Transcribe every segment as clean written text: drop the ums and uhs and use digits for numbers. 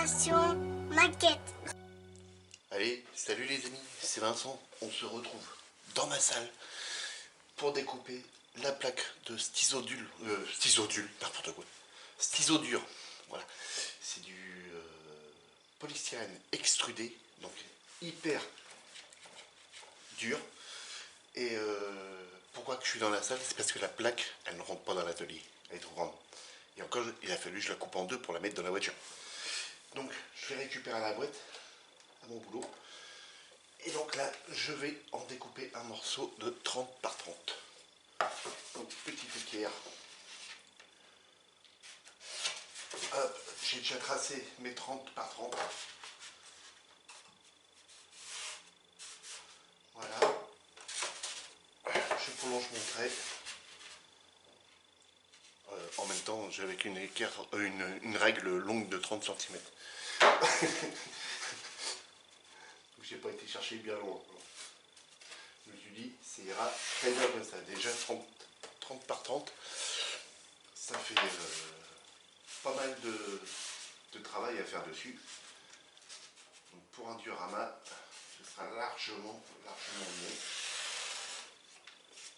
Génération Maquette. Allez, salut les amis, c'est Vincent. On se retrouve dans ma salle pour découper la plaque de stisodule, n'importe quoi. Stisodure, voilà. C'est du polystyrène extrudé, donc hyper dur. Et pourquoi que je suis dans la salle, c'est parce que la plaque, elle ne rentre pas dans l'atelier, elle est trop grande. Et encore, il a fallu que je la coupe en deux pour la mettre dans la voiture. Donc, je vais récupérer la boîte à mon boulot. Et donc là, je vais en découper un morceau de 30 par 30. Donc, petite équerre. J'ai déjà tracé mes 30 par 30. Voilà. Je prolonge mon trait. En même temps, j'ai avec une équerre, une règle longue de 30 cm. J'ai pas été chercher bien loin. Je me suis dit, ça ira très bien comme ça. Déjà 30 par 30, ça fait pas mal de travail à faire dessus. Donc pour un diorama, ce sera largement mieux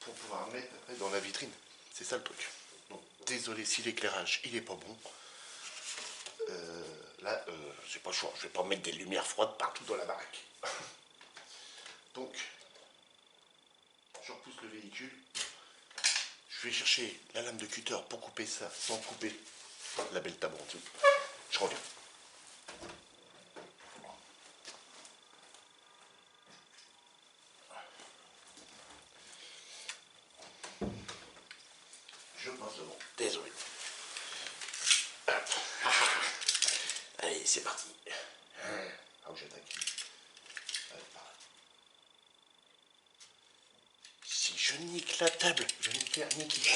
pour pouvoir mettre après dans la vitrine. C'est ça le truc. Donc désolé si l'éclairage il est pas bon. Là, j'ai pas le choix. Je vais pas mettre des lumières froides partout dans la baraque. Donc, je repousse le véhicule. Je vais chercher la lame de cutter pour couper ça sans couper la belle table en dessous. Je reviens. Je passe devant. Désolé. Allez, c'est parti. Ah, où j'attaque. Si je nique la table, je vais me faire niquer.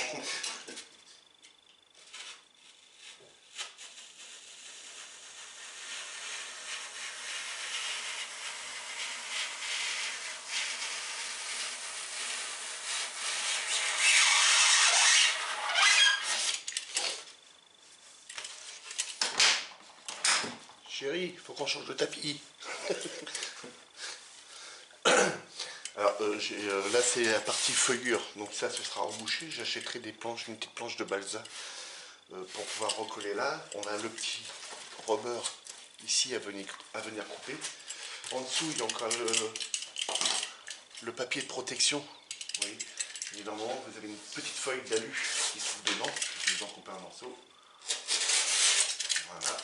Chérie, il faut qu'on change de tapis. Alors là c'est la partie feuillure, donc ça ce sera embouché. J'achèterai des planches, une petite planche de balsa pour pouvoir recoller là. On a le petit rubber ici à venir couper. En dessous il y a encore le papier de protection. Vous voyez, et normalement vous avez une petite feuille d'alu qui se trouve dedans. Je vais vous en couper un morceau. Voilà.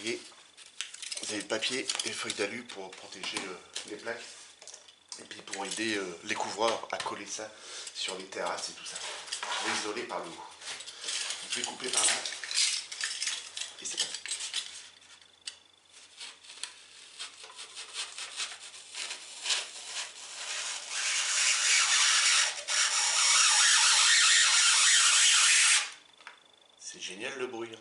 Et vous avez le papier et feuille d'alu pour protéger les plaques. Et puis pour aider les couvreurs à coller ça sur les terrasses et tout ça. Pour isoler par le haut. Je vais couper par là. Et c'est parti. C'est génial le bruit. Hein.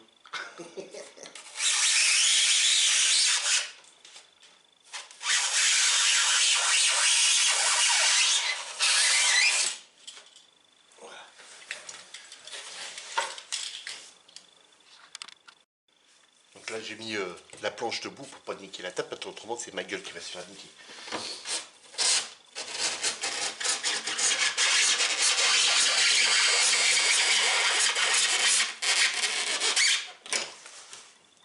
Là j'ai mis la planche debout pour pas niquer la table, parce qu'autrement c'est ma gueule qui va se faire niquer.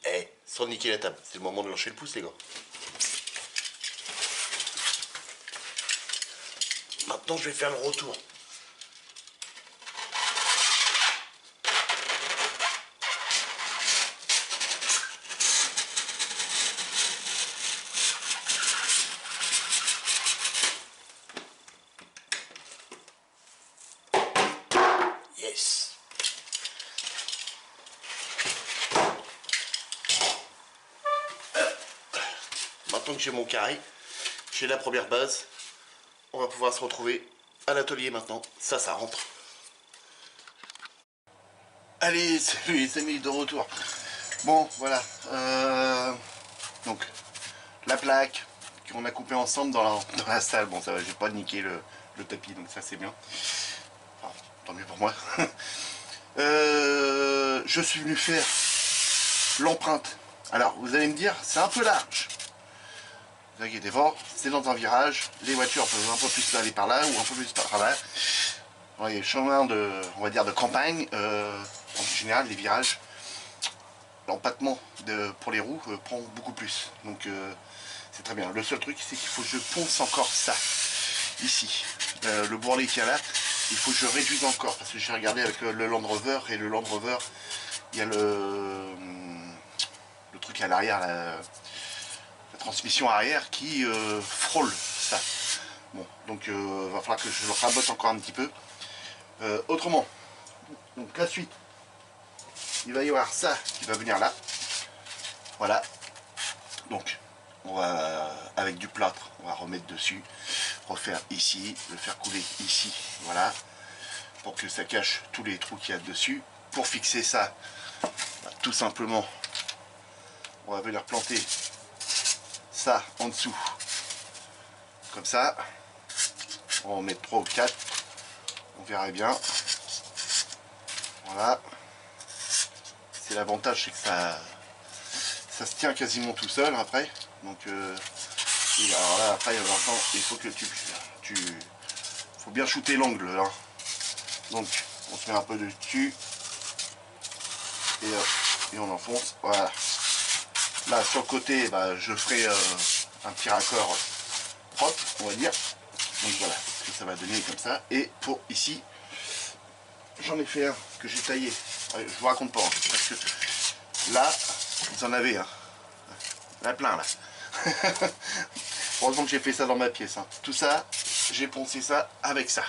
Eh, sans niquer la table, c'est le moment de lâcher le pouce les gars. Maintenant je vais faire le retour. Yes. Maintenant que j'ai mon carré, j'ai la première base, on va pouvoir se retrouver à l'atelier maintenant. Ça rentre. Allez, salut les amis, de retour. Bon, voilà. Donc, la plaque qu'on a coupée ensemble dans la salle. Bon, ça va, j'ai pas niqué le tapis, donc ça c'est bien. Enfin, tant mieux pour moi. Je suis venu faire l'empreinte. Alors vous allez me dire, c'est un peu large. Ne vous inquiétez pas, c'est dans un virage, les voitures peuvent un peu plus aller par là ou un peu plus par là. Dans les chemins de, on va dire, de campagne, en général, les virages, l'empattement pour les roues prend beaucoup plus. Donc c'est très bien. Le seul truc, c'est qu'il faut que je ponce encore ça, ici. Le bourrelet qu'il y a là, il faut que je réduise encore, parce que j'ai regardé avec le Land Rover, et le Land Rover, il y a le truc à l'arrière, la transmission arrière qui frôle ça. Bon, donc va falloir que je le rabote encore un petit peu. Autrement, donc la suite, il va y avoir ça qui va venir là. Voilà. Donc, on va, avec du plâtre, on va remettre dessus, refaire ici, le faire couler ici, voilà, pour que ça cache tous les trous qu'il y a dessus. Pour fixer ça, bah, tout simplement, on va venir planter ça en dessous, comme ça. On va en mettre 3 ou 4, on verra bien. Voilà. C'est l'avantage, c'est que ça se tient quasiment tout seul après. Donc, alors là, après, il faut que faut bien shooter l'angle. Hein. Donc, on se met un peu dessus et on enfonce. Voilà. Là, sur le côté, bah, je ferai un petit raccord propre, on va dire. Donc voilà, ce que ça va donner comme ça. Et pour ici, j'en ai fait un que j'ai taillé. Je vous raconte pas, hein, parce que là, vous en avez un. Là, plein là. Heureusement que j'ai fait ça dans ma pièce. Hein. Tout ça, j'ai poncé ça avec ça.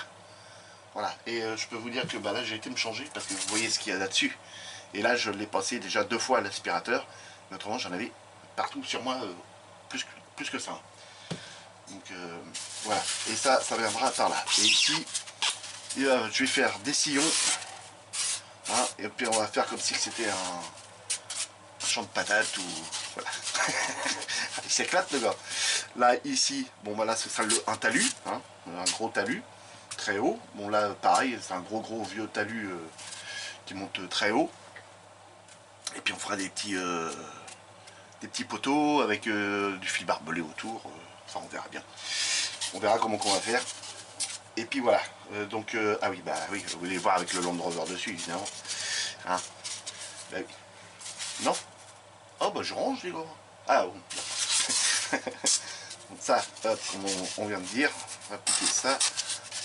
Voilà. Et je peux vous dire que bah, là, j'ai été me changer parce que vous voyez ce qu'il y a là-dessus. Et là, je l'ai passé déjà 2 fois à l'aspirateur. Mais autrement, j'en avais partout sur moi, plus que ça. Donc voilà. Et ça viendra par là. Et ici, je vais faire des sillons. Hein, et puis on va faire comme si c'était un champ de patates ou voilà. Il s'éclate le gars. Là ici, bon bah là ce sera un talus, hein, un gros talus très haut. Bon là pareil, c'est un gros vieux talus qui monte très haut. Et puis on fera des petits poteaux avec du fil barbelé autour. Enfin on verra bien. On verra comment on va faire. Et puis voilà. Donc ah oui bah oui, vous voulez voir avec le Land Rover dessus évidemment. Hein, bah oui. Non. Oh bah je range les gars. Ah bon. Donc ça, hop, comme on vient de dire, on va appliquer ça.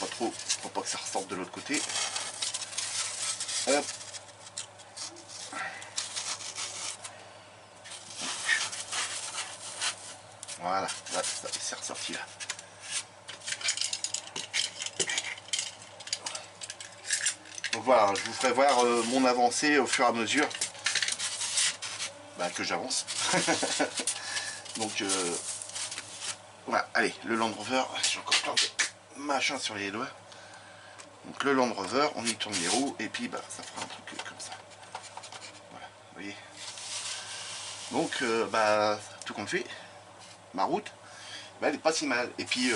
Pas trop, pour pas que ça ressorte de l'autre côté. Hop. Voilà, là, ça c'est ressorti là. Donc voilà, je vous ferai voir mon avancée au fur et à mesure que j'avance. Donc voilà, allez, le Land Rover, j'ai encore plein de machin sur les doigts. Donc le Land Rover, on y tourne les roues et puis bah ça fera un truc comme ça. Voilà, vous voyez. Donc bah tout compte fait, ma route, bah, elle est pas si mal. Et puis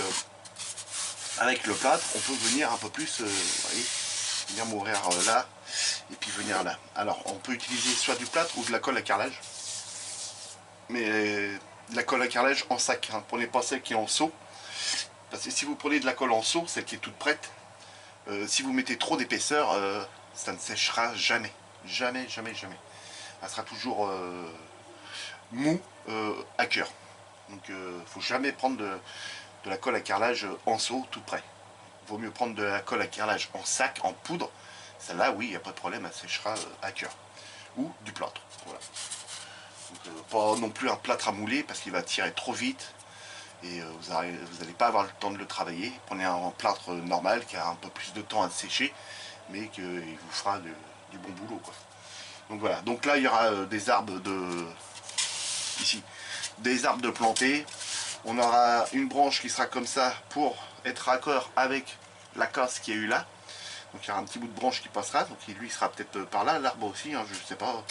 avec le plâtre, on peut venir un peu plus, vous voyez, venir mourir là et puis venir là. Alors on peut utiliser soit du plâtre ou de la colle à carrelage. Mais de la colle à carrelage en sac, hein, prenez pas celle qui est en seau. Parce que si vous prenez de la colle en seau, celle qui est toute prête, si vous mettez trop d'épaisseur, ça ne séchera jamais. Jamais. Elle sera toujours mou à cœur. Donc il ne faut jamais prendre de la colle à carrelage en seau tout prêt. Il vaut mieux prendre de la colle à carrelage en sac, en poudre. Celle-là, oui, il n'y a pas de problème, elle séchera à cœur. Ou du plâtre. Voilà. Donc, pas non plus un plâtre à mouler parce qu'il va tirer trop vite et vous n'allez pas avoir le temps de le travailler. Prenez un plâtre normal qui a un peu plus de temps à sécher mais qu'il vous fera du bon boulot quoi. Donc voilà, donc là il y aura des arbres ici, des arbres de planter. On aura une branche qui sera comme ça pour être raccord avec la casse qu'il y a eu là. Donc il y aura un petit bout de branche qui passera, donc lui il sera peut-être par là, l'arbre aussi, hein, je ne sais pas,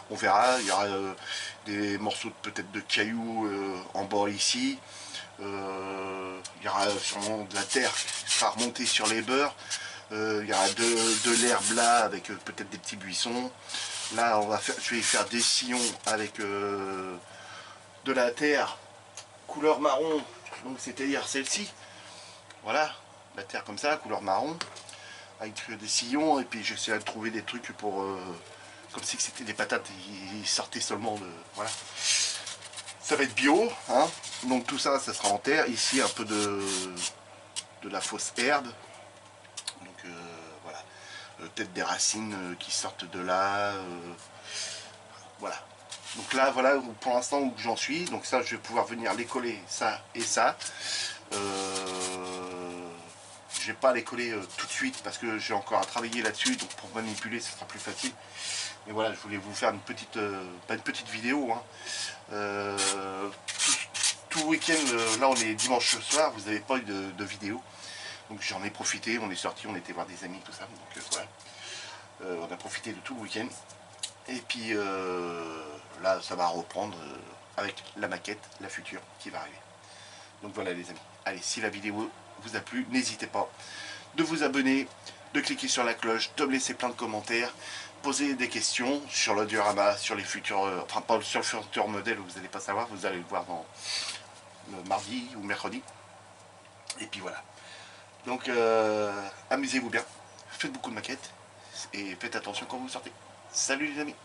on verra. Il y aura des morceaux peut-être de cailloux en bord ici. Il y aura sûrement de la terre qui sera remontée sur les beurs. Il y aura de l'herbe là avec peut-être des petits buissons. Là, je vais faire des sillons avec de la terre couleur marron, donc c'est-à-dire celle-ci. Voilà, la terre comme ça, couleur marron, avec des sillons, et puis j'essaie de trouver des trucs pour... comme si c'était des patates, ils sortaient seulement de... Voilà. Ça va être bio, hein. Donc tout ça, ça sera en terre. Ici, un peu de la fausse herbe. Donc voilà. Peut-être des racines qui sortent de là. Voilà. Donc là, voilà pour l'instant où j'en suis. Donc ça, je vais pouvoir venir les coller, ça et ça. Je vais pas les coller tout de suite parce que j'ai encore à travailler là-dessus. Donc pour manipuler, ce sera plus facile. Et voilà, je voulais vous faire une petite, pas une petite vidéo. Hein. Tout le week-end, là on est dimanche soir, vous n'avez pas eu de vidéo. Donc j'en ai profité, on est sorti, on était voir des amis, tout ça. Donc voilà. On a profité de tout le week-end. Et puis là, ça va reprendre avec la maquette, la future qui va arriver. Donc voilà les amis. Allez, si la vidéo vous a plu, n'hésitez pas de vous abonner, de cliquer sur la cloche, de me laisser plein de commentaires, poser des questions sur le diorama, sur les futurs, enfin pas sur le futur modèle, vous n'allez pas savoir, vous allez le voir dans le mardi ou mercredi. Et puis voilà. Donc amusez-vous bien, faites beaucoup de maquettes et faites attention quand vous sortez. Salut les amis!